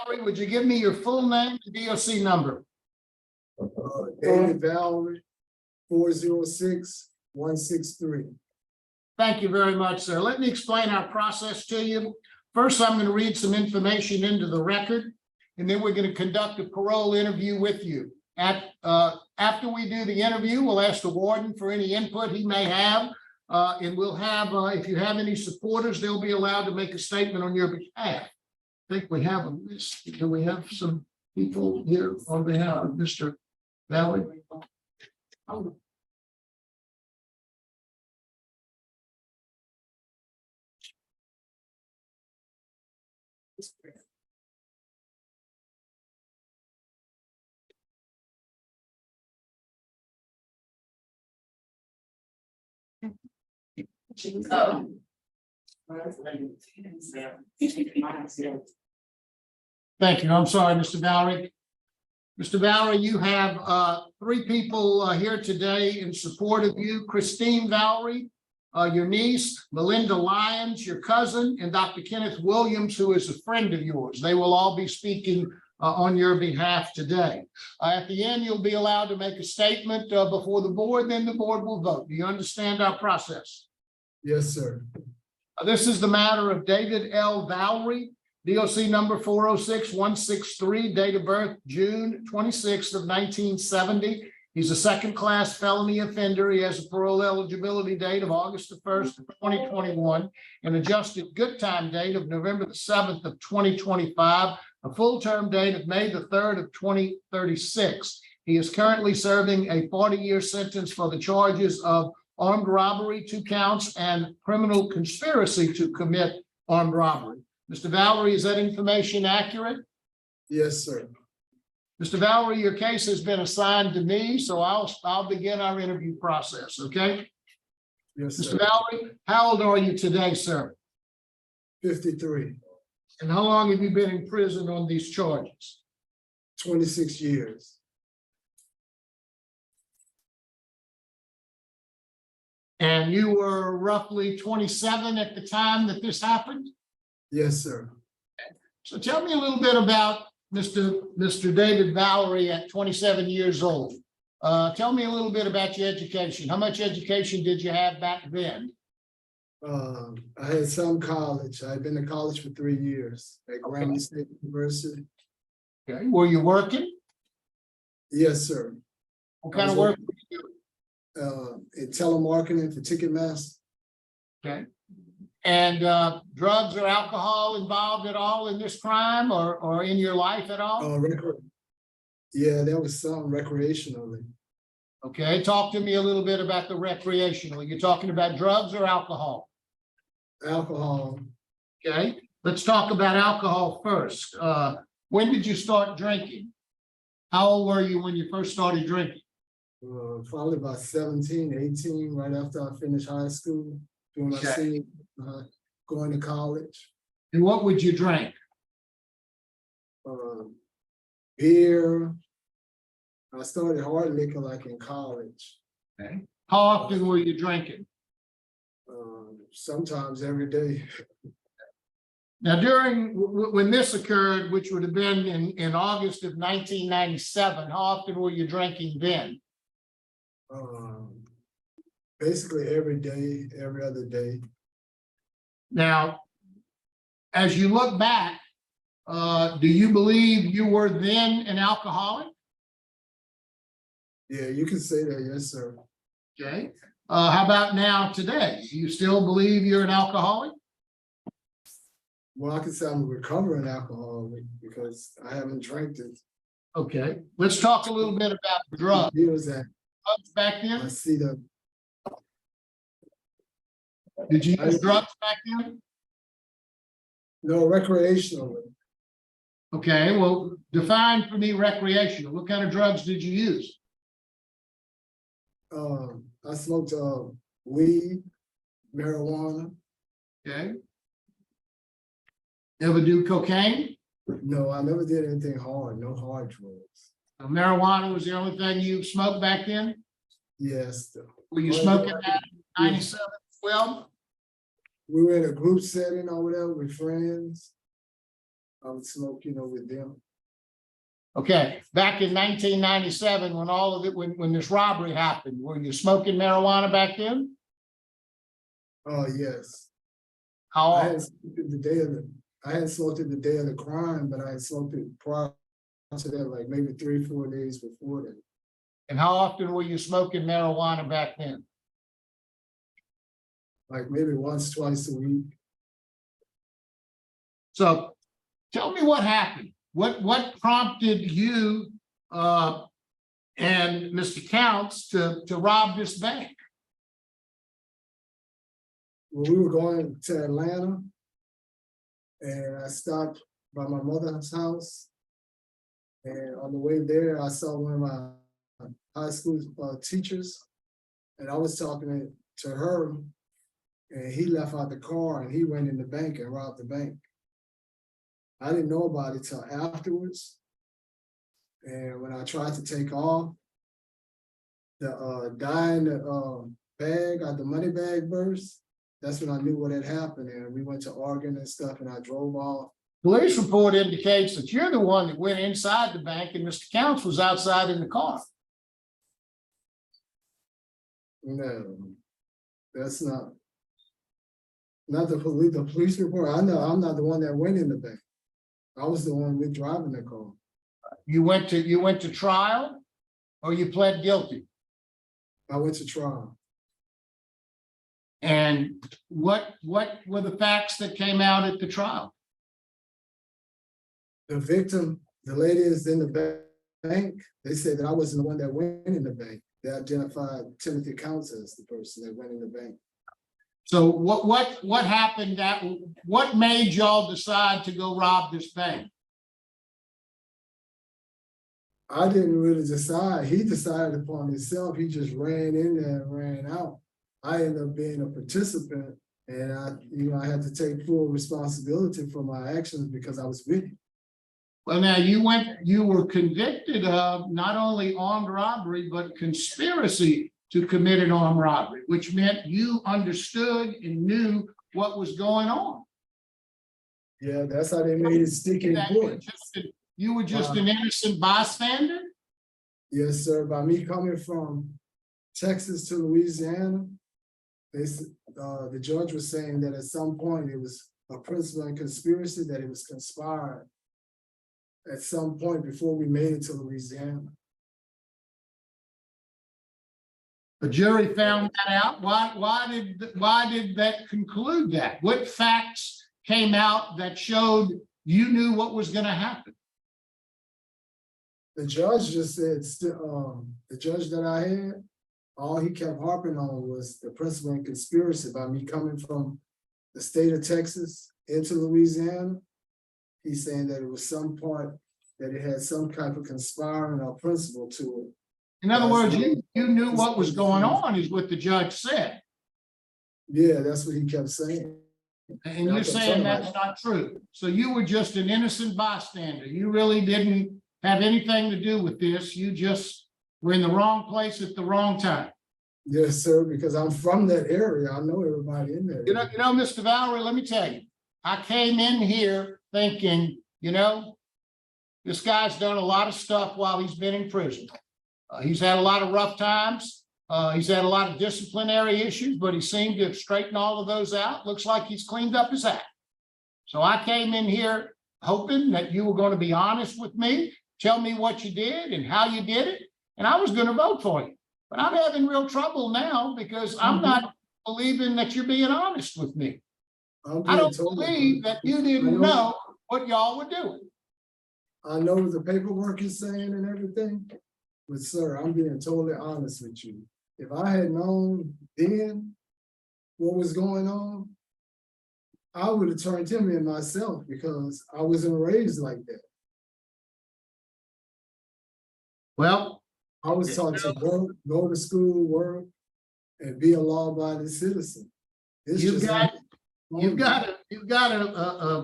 Valrie, would you give me your full name and DOC number? David Valrie, 406-163. Thank you very much, sir. Let me explain our process to you. First, I'm going to read some information into the record, and then we're going to conduct a parole interview with you. After we do the interview, we'll ask the warden for any input he may have, and we'll have, if you have any supporters, they'll be allowed to make a statement on your behalf. I think we have a list. Do we have some people here on behalf of Mr. Valrie? Thank you. I'm sorry, Mr. Valrie. Mr. Valrie, you have three people here today in support of you. Christine Valrie, your niece, Melinda Lyons, your cousin, and Dr. Kenneth Williams, who is a friend of yours. They will all be speaking on your behalf today. At the end, you'll be allowed to make a statement before the board, then the board will vote. Do you understand our process? Yes, sir. This is the matter of David L. Valrie, DOC number 406-163, date of birth June 26th of 1970. He's a second-class felony offender. He has a parole eligibility date of August the 1st of 2021, an adjusted good time date of November the 7th of 2025, a full term date of May the 3rd of 2036. He is currently serving a 40-year sentence for the charges of armed robbery, 2 counts, and criminal conspiracy to commit armed robbery. Mr. Valrie, is that information accurate? Yes, sir. Mr. Valrie, your case has been assigned to me, so I'll begin our interview process, okay? Yes, Mr. sir. Valrie, how old are you today, sir? 53. And how long have you been in prison on these charges? 26 years. And you were roughly 27 at the time that this happened? Yes, sir. So tell me a little bit about Mr. David Valrie at 27 years old. Tell me a little bit about your education. How much education did you have back then? I had some college. I've been to college for 3 years at Grambling State University. Okay. Were you working? Yes, sir. What kind of work were you doing? In telemarketing for Ticketmaster. Okay. And drugs or alcohol involved at all in this crime or in your life at all? Yeah, there was some recreationally. Okay, talk to me a little bit about the recreational. You're talking about drugs or alcohol? Alcohol. Okay, let's talk about alcohol first. When did you start drinking? How old were you when you first started drinking? Probably about 17, 18, right after I finished high school, doing my senior, going to college. And what would you drink? Beer. I started hard liquor like in college. Okay. How often were you drinking? Sometimes every day. Now, when this occurred, which would have been in August of 1997, how often were you drinking then? Basically every day, every other day. Now, as you look back, do you believe you were then an alcoholic? Yeah, you can say that, yes, sir. Okay. How about now today? Do you still believe you're an alcoholic? Well, I can say I'm a recovering alcoholic because I haven't drank it. Okay. Let's talk a little bit about drugs. Years that Drugs back then? I see them. Did you use drugs back then? No, recreationally. Okay. Well, define for me recreational. What kind of drugs did you use? I smoked weed, marijuana. Okay. Ever do cocaine? No, I never did anything hard, no hard drugs. Marijuana was the only thing you smoked back then? Yes. Were you smoking that in 97 as well? We were in a group setting or whatever with friends. I would smoke, with them. Okay, back in 1997, when all of it, when this robbery happened, were you smoking marijuana back then? Oh, yes. How I often? hadn't smoked it I hadn't smoked it the day of the crime, but I had smoked it prior to that, like maybe 3-4 days before that. And how often were you smoking marijuana back then? Like maybe once, twice a week. So tell me what happened. What prompted you and Mr. Counts to rob this bank? When we were going to Atlanta, and I stopped by my mother's house. And on the way there, I saw one of my high school teachers, and I was talking to her, and he left out the car and he went in the bank and robbed the bank. I didn't know about it till afterwards. And when I tried to take off, the dye in the bag, the money bag burst. That's when I knew what had happened. And we went to Oregon and stuff, and I drove off. Police report indicates that you're the one that went inside the bank and Mr. Counts was outside in the car. No, that's not the police. The police report. I know I'm not the one that went in the bank. I was the one with driving the car. You went to trial, or you pled guilty? I went to trial. And what were the facts that came out at the trial? The victim, the lady is in the bank. They said that I wasn't the one that went in the bank. They identified Timothy Counts as the person that went in the bank. So what happened? What made y'all decide to go rob this bank? I didn't really decide. He decided upon himself. He just ran in there and ran out. I ended up being a participant, and I had to take full responsibility for my actions because I was with him. Well, now you were convicted of not only armed robbery, but conspiracy to commit an armed robbery, which meant you understood and knew what was going on. Yeah, that's how they made it stick in court. You were just an innocent bystander? Yes, sir. By me coming from Texas to Louisiana, the judge was saying that at some point it was a principle and conspiracy, that it was conspired at some point before we made it to Louisiana. The jury found that out. Why did that conclude that? What facts came out that showed you knew what was going to happen? The judge just said, the judge that I had, all he kept harping on was the principle and conspiracy by me coming from the state of Texas into Louisiana. He's saying that it was some part that it had some type of conspiring or principle to it. In other words, you knew what was going on, is what the judge said. Yeah, that's what he kept saying. And you're saying that's not true. So you were just an innocent bystander. You really didn't have anything to do with this. You just were in the wrong place at the wrong time. Yes, sir, because I'm from that area. I know everybody in there. You know, Mr. Valrie, let me tell you, I came in here thinking, this guy's done a lot of stuff while he's been in prison. He's had a lot of rough times. He's had a lot of disciplinary issues, but he seemed to have straightened all of those out. Looks like he's cleaned up his act. So I came in here hoping that you were going to be honest with me, tell me what you did and how you did it, and I was going to vote for you. But I'm having real trouble now because I'm not believing that you're being honest with me. I don't believe that you didn't know what y'all were doing. I know what the paperwork is saying and everything, but sir, I'm being totally honest with you. If I had known then what was going on, I would have turned him in myself because I wasn't raised like that. Well, I was taught to go to school, work, and be a law-abiding citizen. You've got a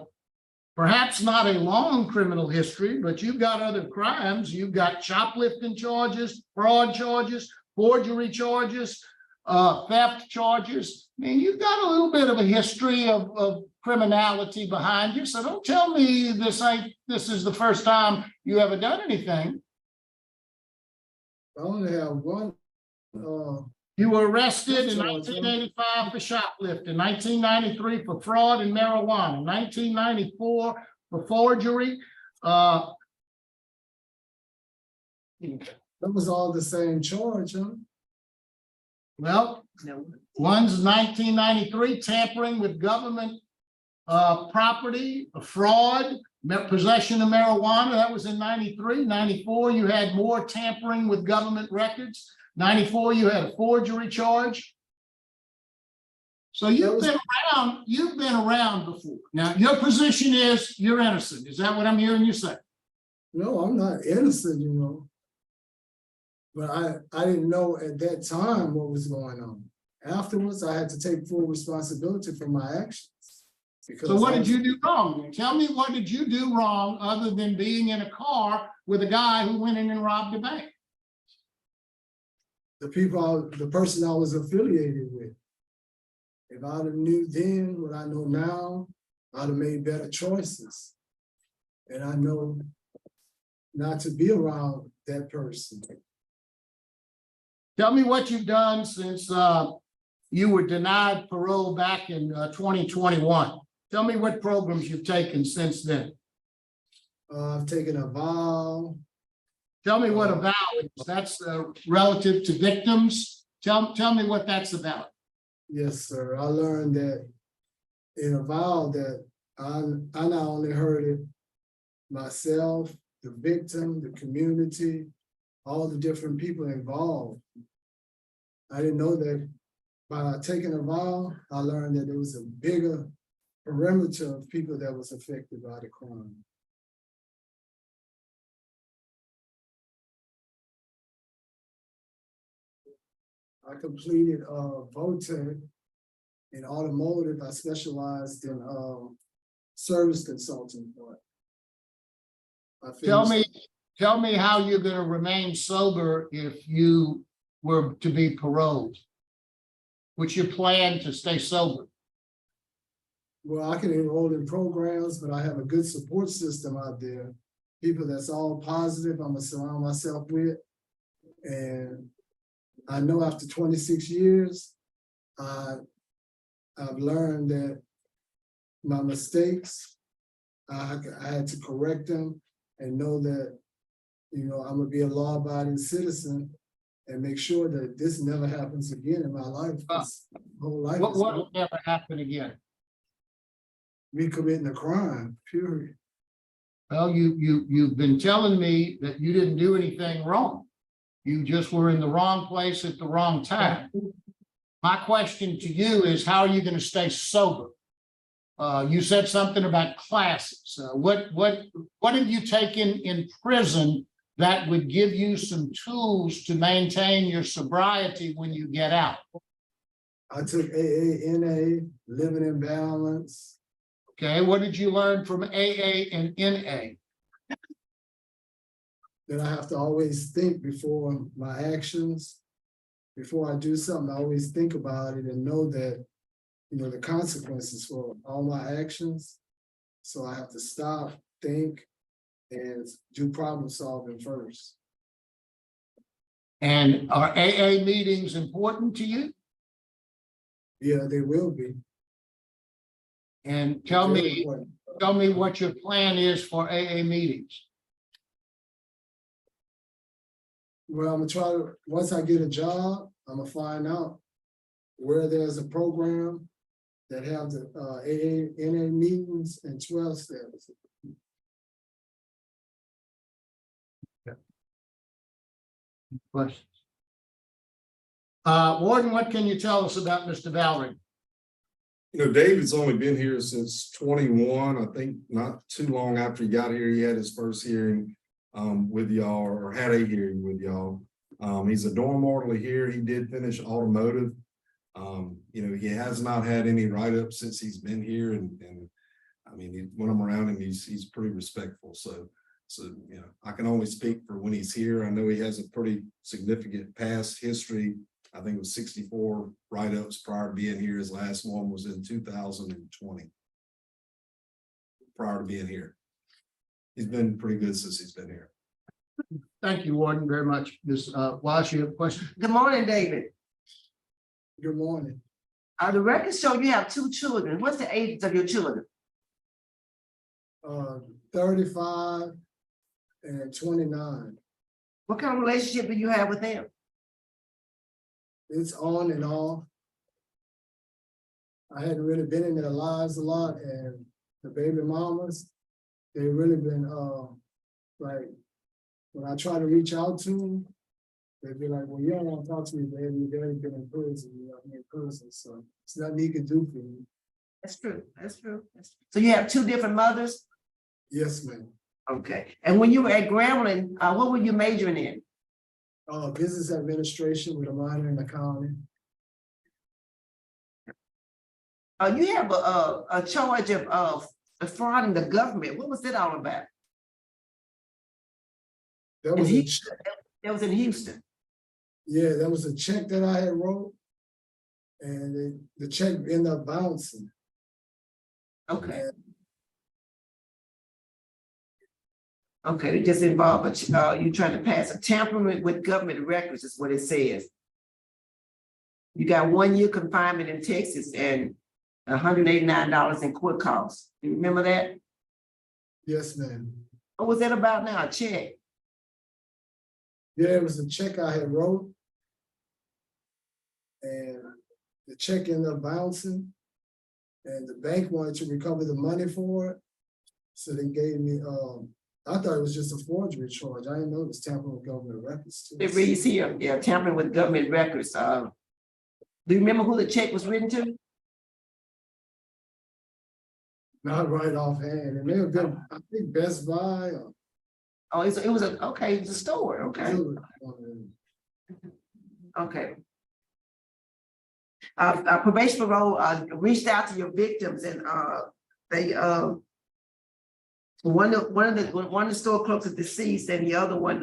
perhaps not a long criminal history, but you've got other crimes. You've got shoplifting charges, fraud charges, forgery charges, theft charges. I mean, you've got a little bit of a history of criminality behind you. So don't tell me this is the first time you ever done anything. I only have one, You were arrested in George, 1985 for shoplifting, 1993 for fraud and marijuana, 1994 for forgery. that was all the same charge, huh? Well, one's 1993, tampering with government property, fraud, possession of marijuana. That was in 93. 94, you had more tampering with government records. 94, you had a forgery charge. So you've been around before. Now, your position is you're innocent. Is that what I'm hearing you say? No, I'm not innocent, you know. But I didn't know at that time what was going on. Afterwards, I had to take full responsibility for my actions. So what did you do wrong? Tell me, what did you do wrong other than being in a car with a guy who went in and robbed a bank? The person I was affiliated with. If I'd have knew then what I know now, I'd have made better choices. And I know not to be around that person. Tell me what you've done since you were denied parole back in 2021. Tell me what programs you've taken since then. I've taken a vow. Tell me what a vow is. That's relative to victims. Tell me what that's about. Yes, sir. I learned that in a vow that I not only heard it myself, the victim, the community, all the different people involved. I didn't know that by taking a vow, I learned that there was a bigger perimeter of people that was affected by the crime. I completed VOTEC in automotive. I specialized in service consulting. Tell me how you're going to remain sober if you were to be paroled. What's your plan to stay sober? Well, I can enroll in programs, but I have a good support system out there. People that's all positive, I'm gonna surround myself with. And I know after 26 years, I've learned that my mistakes, I had to correct them and know that, you know, I'm gonna be a law-abiding citizen and make sure that this never happens again in my life. Whole life What will never happen again? Me committing a crime, period. Well, you've been telling me that you didn't do anything wrong. You just were in the wrong place at the wrong time. My question to you is, how are you going to stay sober? You said something about classes. What have you taken in prison that would give you some tools to maintain your sobriety when you get out? I took AA, NA, living in balance. Okay, what did you learn from AA and NA? That I have to always think before my actions. Before I do something, I always think about it and know that, you know, the consequences for all my actions. So I have to stop, think, and do problem solving first. And are AA meetings important to you? Yeah, they will be. And tell me what your plan is for AA meetings. Well, I'm gonna try to, once I get a job, I'm gonna find out where there's a program that have the AA, NA meetings and 12 steps. Questions? Warden, what can you tell us about Mr. Valrie? You know, David's only been here since 21. I think not too long after he got here, he had his first hearing with y'all, or had a hearing with y'all. He's a dorm orderly here. He did finish automotive. You know, he has not had any write-ups since he's been here, and I mean, when I'm around him, he's pretty respectful. So you know, I can only speak for when he's here. I know he has a pretty significant past history I think it was 64 write-ups prior to being here. His last one was in 2020. Prior to being here. He's been pretty good since he's been here. Thank you, Warden, very much. Ms. Wallace, you have a question? Good morning, David. Good morning. The records show you have 2 children. What's the ages of your children? 35 and 29. What kind of relationship do you have with them? It's on and off. I hadn't really been in their lives a lot, and the baby mamas, they really been like, when I try to reach out to them, they'd be like, well, you don't want to talk to me, baby. Your daddy been in prison, you know, in prison, so it's nothing he can do for you. That's true. That's true. So you have 2 different mothers? Yes, ma'am. Okay. And when you were at Grambling, what were you majoring in? Business administration with a minor in accounting. You have a charge of defrauding the government. What was that all about? That was a check. That was in Houston. Yeah, that was a check that I had wrote, and the check ended up bouncing. Okay. Okay, it just involved, but you trying to pass a tampering with government records is what it says. You got 1 year confinement in Texas and $189 in court costs. You remember that? Yes, ma'am. What was that about now? A check? Yeah, it was a check I had wrote, and the check ended up bouncing, and the bank wanted to recover the money for it, so they gave me I thought it was just a forgery charge. I didn't know it was tampering with government records too. It reads here, yeah, tampering with government records. Do you remember who the check was written to? Not right offhand. It may have been, I think, Best Buy or. Oh, it was a, okay, it was a store, okay, okay. Probation Parole reached out to your victims, and they one of the store clerks is deceased, and the other one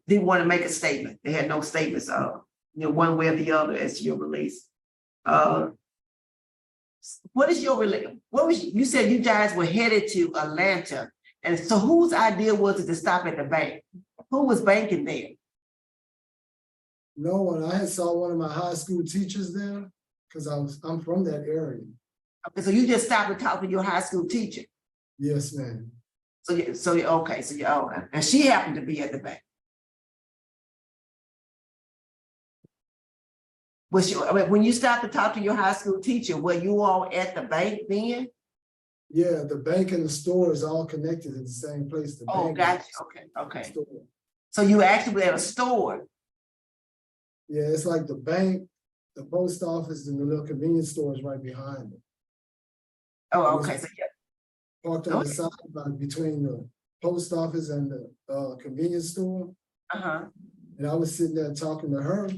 didn't want to make a statement. They had no statements, one way or the other as to your release. What is your you said you guys were headed to Atlanta, and so whose idea was it to stop at the bank? Who was banking there? No one. I had saw one of my high school teachers there because I'm from that area. Okay, so you just stopped to talk to your high school teacher. Yes, ma'am. Okay, and she happened to be at the bank. When you stopped to talk to your high school teacher, were you all at the bank then? Yeah, the bank and the store is all connected in the same place. The Oh, bank gotcha. Okay. So you actually were at a store. Yeah, it's like the bank, the post office, and the little convenience store is right behind it. Oh, okay. So yeah. Parked on the side between the post office and the convenience store. And I was sitting there talking to her,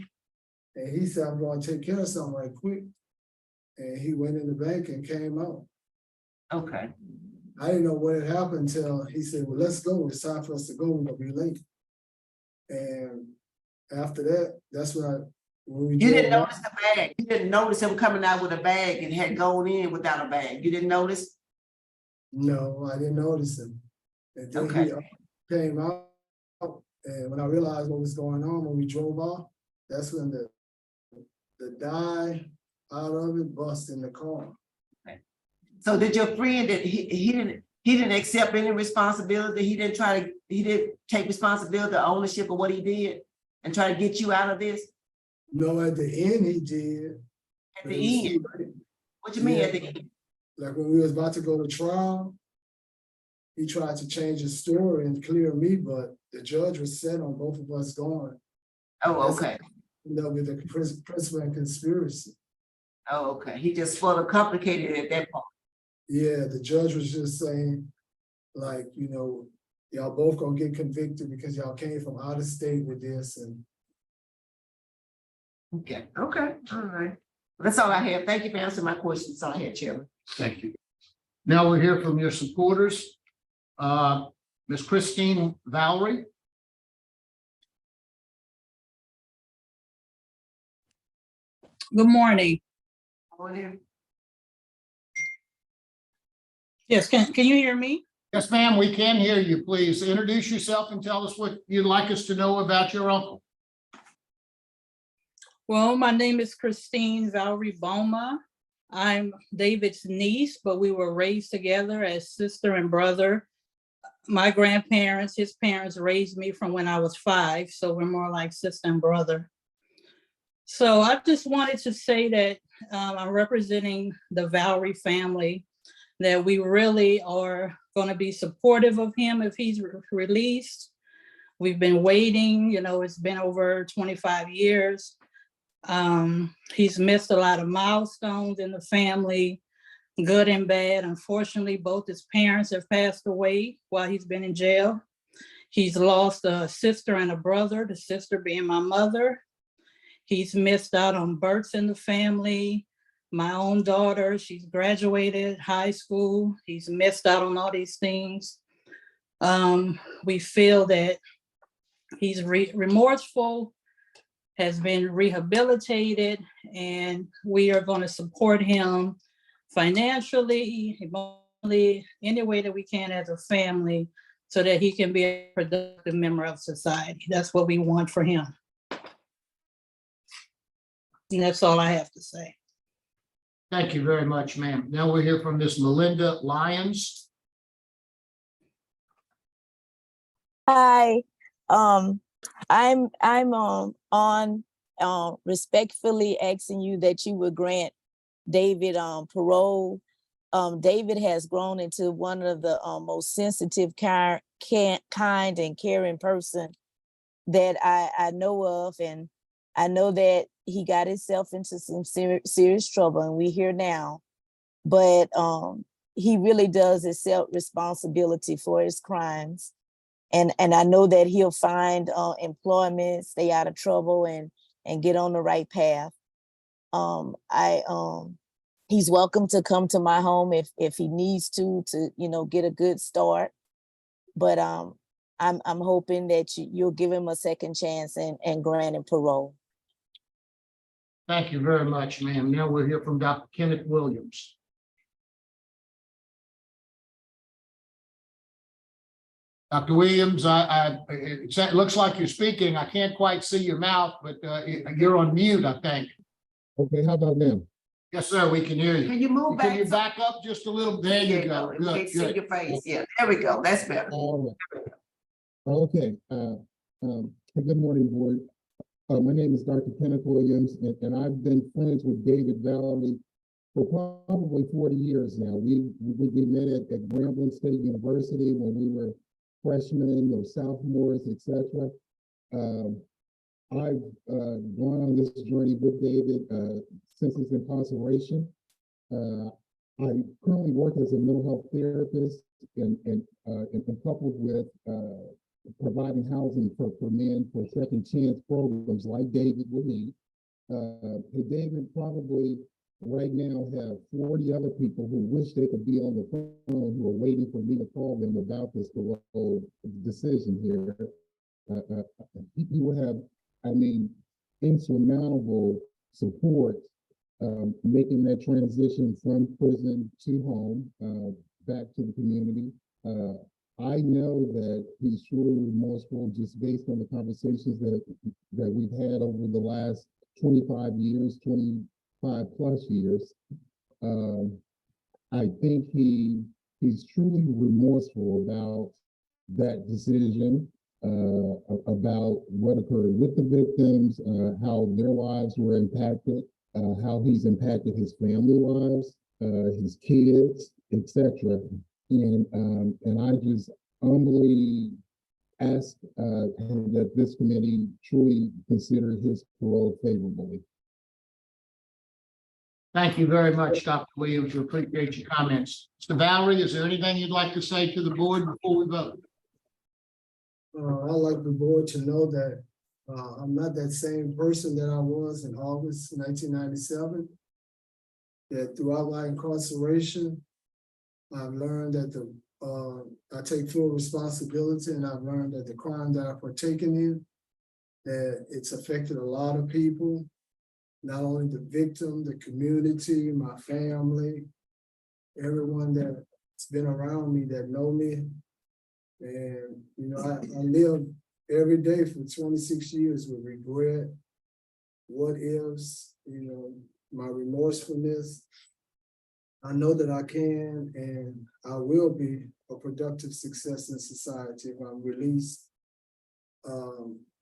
and he said, I'm going to take care of something right quick. And he went in the bank and came out. Okay. I didn't know what had happened until he said, well, let's go. It's time for us to go. We're going to be late. And after that, that's when we You didn't notice the bag. You didn't notice him coming out with a bag and had gone in without a bag. You didn't notice? No, I didn't notice him. And then Okay. he came out, and when I realized what was going on, when we drove off, that's when the dye out of it bust in the car. Okay. So did your friend that he didn't accept any responsibility? He didn't take responsibility, ownership of what he did and try to get you out of this? No, at the end he did. At the end? What you mean at the end? Like when we was about to go to trial, he tried to change his story and clear me, but the judge was set on both of us going. Oh, okay. With the principle and conspiracy. Oh, okay. He just further complicated it at that point. Yeah, the judge was just saying, like, y'all both gonna get convicted because y'all came from out of state with this. And okay, all right. That's all I have. Thank you for answering my questions. That's all I had, Chairman. Thank you. Now we'll hear from your supporters. Ms. Christine Valrie. Good morning. Morning. Yes, can you hear me? Yes, ma'am, we can hear you. Please introduce yourself and tell us what you'd like us to know about your uncle. Well, my name is Christine Valrie Boma. I'm David's niece, but we were raised together as sister and brother. My grandparents, his parents raised me from when I was 5, so we're more like sister and brother. So I just wanted to say that I'm representing the Valrie family, that we really are going to be supportive of him if he's released. We've been waiting, it's been over 25 years. He's missed a lot of milestones in the family, good and bad. Unfortunately, both his parents have passed away while he's been in jail. He's lost a sister and a brother, the sister being my mother. He's missed out on births in the family. My own daughter, she's graduated high school. He's missed out on all these things. We feel that he's remorseful, has been rehabilitated, and we are going to support him financially, emotionally, any way that we can as a family, so that he can be a productive member of society. That's what we want for him. And that's all I have to say. Thank you very much, ma'am. Now we'll hear from Miss Melinda Lyons. Hi, I'm on respectfully asking you that you would grant David parole. David has grown into one of the most sensitive, kind and caring person that I know of, and I know that he got himself into some serious trouble, and we're here now. But he really does accept responsibility for his crimes. And I know that he'll find employment, stay out of trouble, and get on the right path. He's welcome to come to my home if he needs to get a good start. But I'm hoping that you'll give him a second chance and grant him parole. Thank you very much, ma'am. Now we'll hear from Dr. Kenneth Williams. Dr. Williams, it looks like you're speaking. I can't quite see your mouth, but you're on mute, I think. Okay, how about now? Yes, sir, we can hear you. Can you move back? Can you back up just a little? There you go. You can't see your face. Yeah, there we go. That's better. All right. Okay, good morning, board. My name is Dr. Kenneth Williams, and I've been friends with David Valrie for probably 40 years now. We met at Grambling State University when we were freshmen or sophomores, etc. I've gone on this journey with David since his incarceration. I currently work as a mental health therapist and coupled with providing housing for men for second chance programs like David would need. David probably right now have 40 other people who wish they could be on the phone who are waiting for me to call them about this parole decision here. He will have, insurmountable support making that transition from prison to home, back to the community. I know that he's truly remorseful just based on the conversations that we've had over the last 25 years, 25 plus years. I think he's truly remorseful about that decision, about what occurred with the victims, how their lives were impacted, how he's impacted his family lives, his kids, etc. And I just humbly ask that this committee truly consider his parole favorably. Thank you very much, Dr. Williams. We appreciate your comments. Mr. Valrie, is there anything you'd like to say to the board before we vote? I'd like the board to know that I'm not that same person that I was in August 1997. That throughout my incarceration, I've learned that I take full responsibility, and I've learned that the crime that I've partaken in, that it's affected a lot of people, not only the victim, the community, my family, everyone that's been around me that know me. And, you know, I live every day for 26 years with regret, what ifs, you know, my remorsefulness. I know that I can and I will be a productive success in society if I'm released.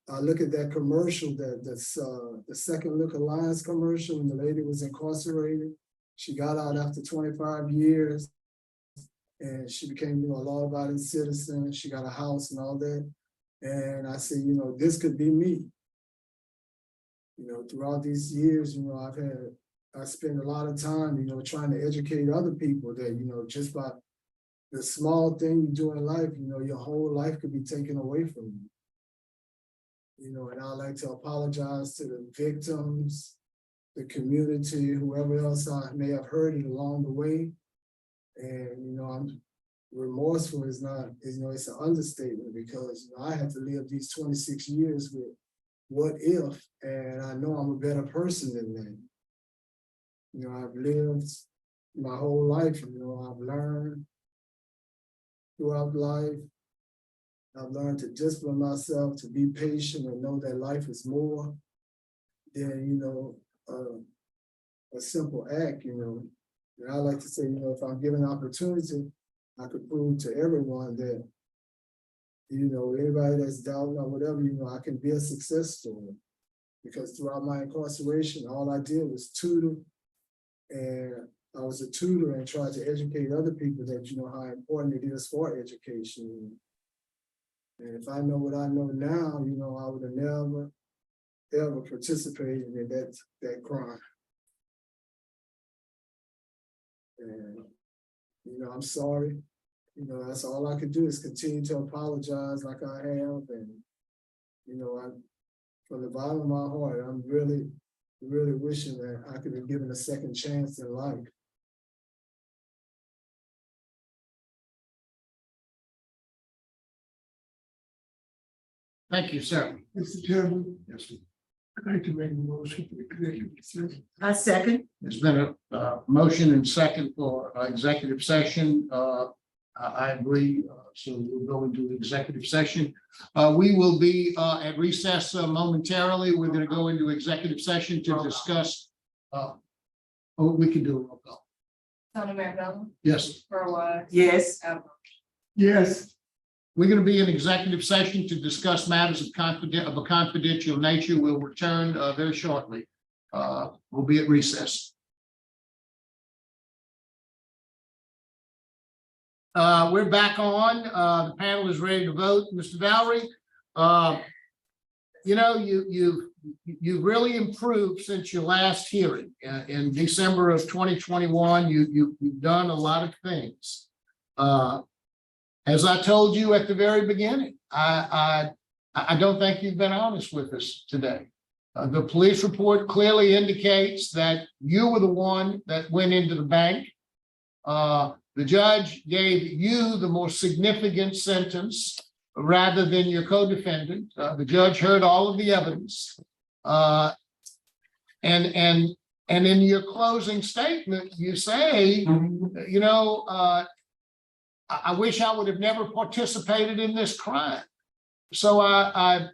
I look at that commercial that's the Second Look Alliance commercial when the lady was incarcerated. She got out after 25 years and she became, you know, a law-abiding citizen. She got a house and all that. And I said, you know, this could be me. You know, throughout these years, you know, I spend a lot of time, you know, trying to educate other people that, you know, just by the small thing you do in life, you know, your whole life could be taken away from you. You know, and I'd like to apologize to the victims, the community, whoever else I may have hurt it along the way. And, you know, I'm remorseful is not, you know, it's an understatement because, you know, I had to live these 26 years with what if, and I know I'm a better person than that. You know, I've lived my whole life, you know, I've learned throughout life. I've learned to discipline myself, to be patient and know that life is more than, you know, a simple act, you know. And I like to say, you know, if I'm given an opportunity, I could prove to everyone that, you know, anybody that's doubting or whatever, you know, I can be a success story. Because throughout my incarceration, all I did was tutor. And I was a tutor and tried to educate other people that, you know, how important it is for education. And if I know what I know now, you know, I would have never, ever participated in that crime. And, you know, I'm sorry. You know, that's all I could do is continue to apologize like I have. And, you know, from the bottom of my heart, I'm really, really wishing that I could be given a second chance in life. Thank you, sir. Mr. Chairman. Yes, sir. I'd like to make a motion for executive session. I second. There's been a motion and second for executive session. I agree. So we'll go into executive session. We will be at recess momentarily. We're going to go into executive session to discuss. We can do a roll call. Yes. Parole. Yes. Yes. We're going to be in executive session to discuss matters of a confidential nature. We'll return very shortly. We'll be at recess. We're back on. The panel is ready to vote. Mr. Valrie, you know, you've really improved since your last hearing in December of 2021. You've done a lot of things. As I told you at the very beginning, I don't think you've been honest with us today. The police report clearly indicates that you were the one that went into the bank. The judge gave you the more significant sentence rather than your co-defendant. The judge heard all of the evidence. And in your closing statement, you say, you know, I wish I would have never participated in this crime. So I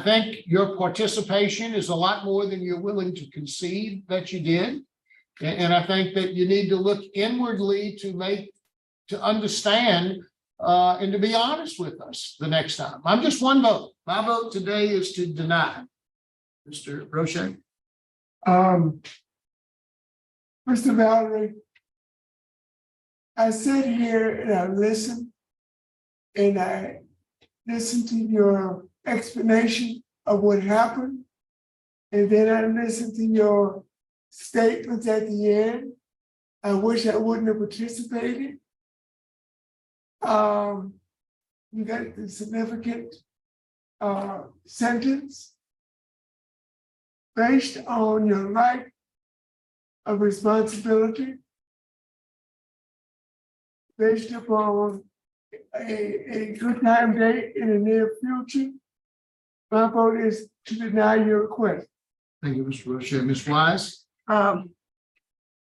think your participation is a lot more than you're willing to concede that you did. And I think that you need to look inwardly to understand and to be honest with us the next time. I'm just one vote. My vote today is to deny. Mr. Roche. Mr. Valrie, I sit here and I listen to your explanation of what happened. And then I listen to your statements at the end. I wish I wouldn't have participated. You got the significant sentence based on your lack of responsibility, based upon a good time date in the near future. My vote is to deny your request. Thank you, Mr. Roche. Ms. Wise? I'm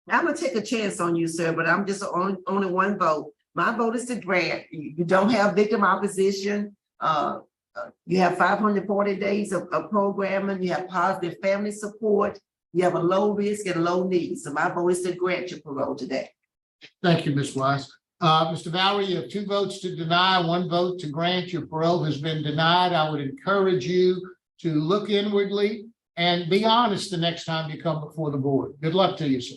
gonna take a chance on you, sir, but I'm just only one vote. My vote is to grant. You don't have victim opposition. You have 540 days of programming. You have positive family support. You have a low risk and low need. So my vote is to grant your parole today. Thank you, Ms. Wise. Mr. Valrie, you have 2 votes to deny, 1 vote to grant. Your parole has been denied. I would encourage you to look inwardly and be honest the next time you come before the board. Good luck to you, sir.